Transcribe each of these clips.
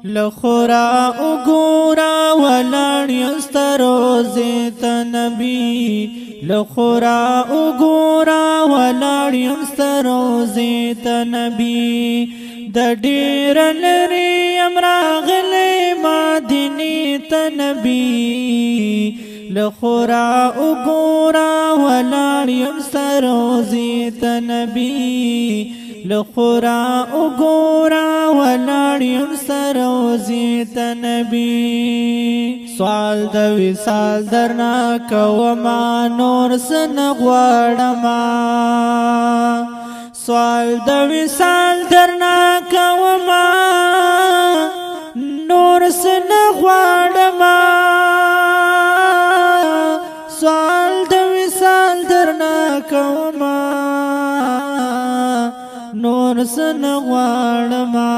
لخورا اگورا ولان یستروزی تنبی لخورا اگورا ولان یستروزی تنبی د ډیر لري امراغلی مدینی تنبی لخورا اگورا ولان یستروزی تنبی لخورا اگورا ولانیم سروزی تنبی سوال د وصال درنا کوما نور سن غواړما سوال د وصال درنا کوما نور سن غواړما سوال د وصال درنا کوما نور سن غواړما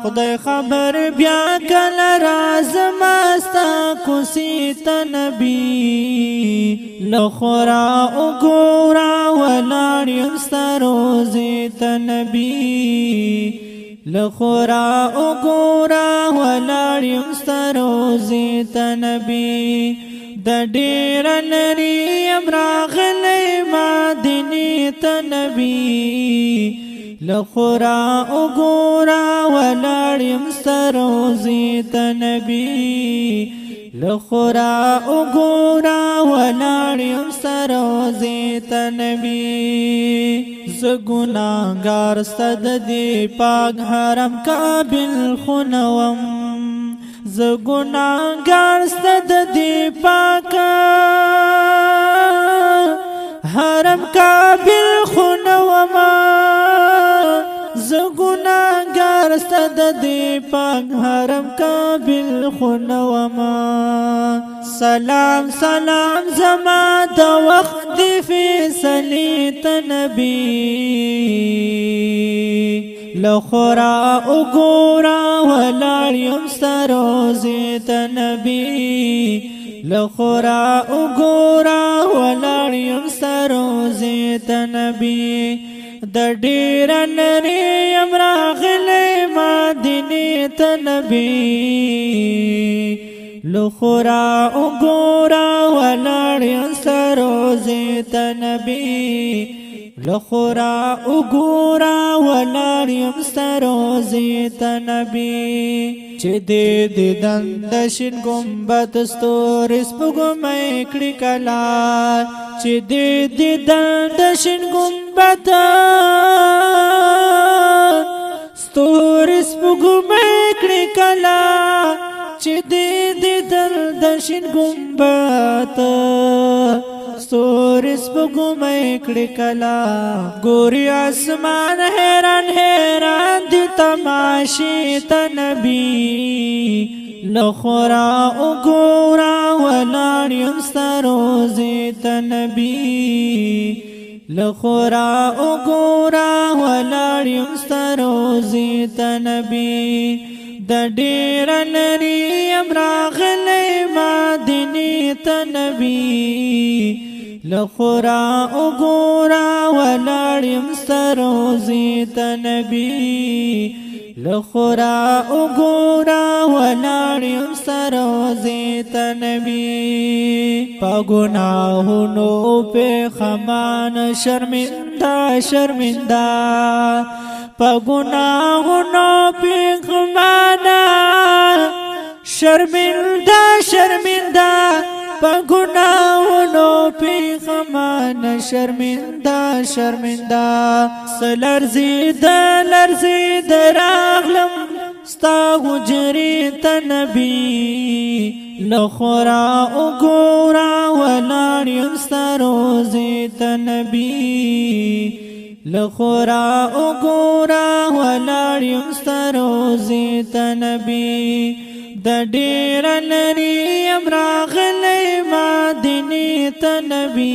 خدای خبر بیا کله رازم استا کوسی تنبی لخورا اگورا ولان یمستروزی تنبی لخورا اگورا ولان یمستروزی تنبی د ډیر لري امراغلی مدینی تنبی لخورا اگورا ولاریم سروزی تنبی لخورا اگورا ولاریم سروزی تنبی زگناگار صد دی پاک حرم کابل خونوم زگناگار صد دی پاک حرم کابل خونوما زگناگار صد دی پاک حرم کابل خونوما سلام سلام زما د وخت دی فیصلی تنبی لخورا اگورا ولاریم سروزی تنبی لخورا اگورا ولاریم سروزی تنبی د ډیر لري امراغلی مدینی تنبی لخورا اگورا ولاریم سروزی تنبی لخورا اگورا ولاریم سروزی تنبی چه دی دندشن گمبت ستوری سپگمی کڑی کلا چه دی دندشن گمبت ستوری سپگمی کڑی کلا چه دی دندشن گمبت ستوری سپگمی کڑی کلا گوری آسمان حیران حیران دی تماشی تنبی لخورا اگورا ولاریم سروزی تنبی لخورا اگورا ولاریم سروزی تنبی د ډیر لري امراغلی مدینی تنبی لخورا اگورا ولاریم سروزی تنبی لخورا اگورا ولاریم سروزی تنبی پا گناہونو پہ خمان شرمندہ شرمندہ پا گناہونو پہ خمان شرمندہ شرمندہ پا گناہونو پہ خمان شرمندہ شرمندہ سلرزید لرزید راغلم ستا غجری تنبی لخورا اگورا ولاریم سروزی تنبی لخورا اگورا ولاریم سروزی تنبی د ډیر لري امراغلی مدینی تنبی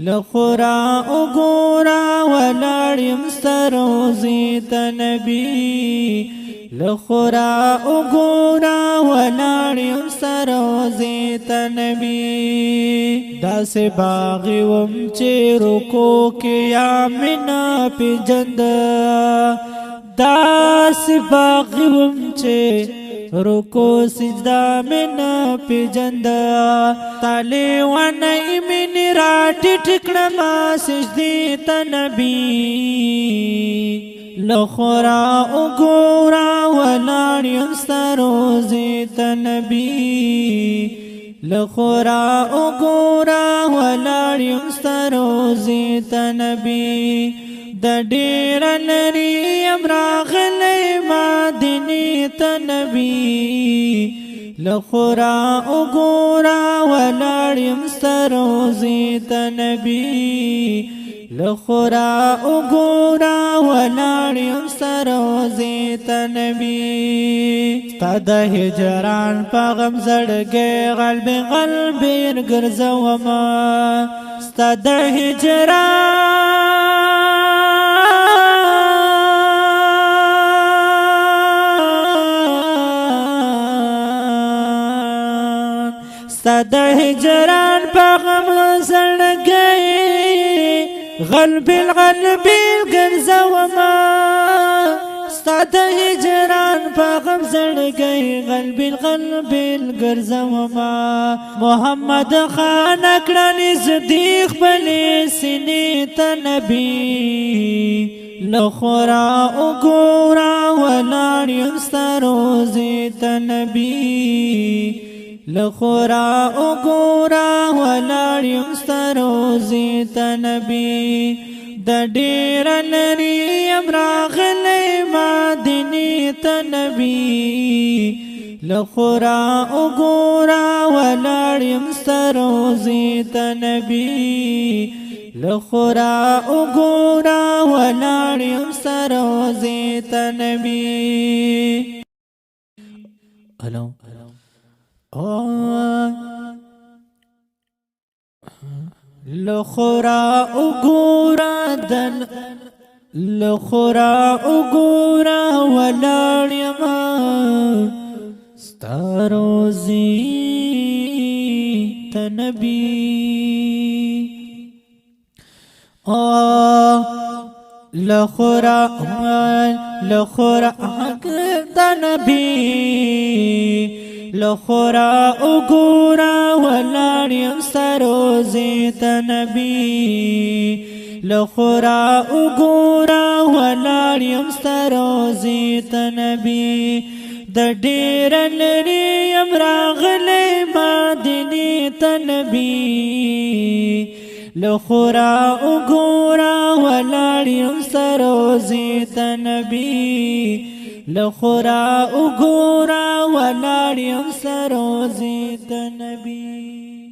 لخورا اگورا ولاریم سروزی تنبی لخورا اگورا ولاریم سروزی تنبی داس باغی وم چی رکو کیا منا پی جند داس باغی وم چه رکو سجدہ میں نا پیجند تالی وانائی منی راٹی ٹکڑما سجدی تا نبی لخورا اگورا ولاریم ستروزی تا نبی لخورا اگورا ولاریم ستروزی تا نبی دا دیر لریم راغلی مادنی تا نبی لخورا اگورا ولاریم ستروزی تا نبی لخورا اگورا ولاریم ستروزی تا نبی ستا دا ہجران پا غم زڑگے غلبی گرزوما ستا دا ستا ہجران پا غم زڑگے غلبی گرزوما ستا ہجران پا غم زڑگے غلبی گرزوما محمد خان اکڑانی صدیق بلی سینی تا نبی لخورا اگورا ولاریم ستروزی تا نبی لخورا اگورا ولاریم ستروزی تا نبی دا دیر لریم راغلی مادنی تا نبی لخورا اگورا ولاریم ستروزی تا نبی لخورا اگورا ولاریم ستروزی تا نبی الو لخورا اگورا دل لخورا اگورا ولاریم ستروزی تا نبی لخورا تا نبی لخورا اگورا ولاریم ستروزی تا نبی لخورا اگورا ولاریم ستروزی تا نبی دا دیر لریم راغلی مادنی تا نبی لخورا اگورا ولاریم ستروزی تا نبی لخورا اگورا ولاریم ستروزی تا نبی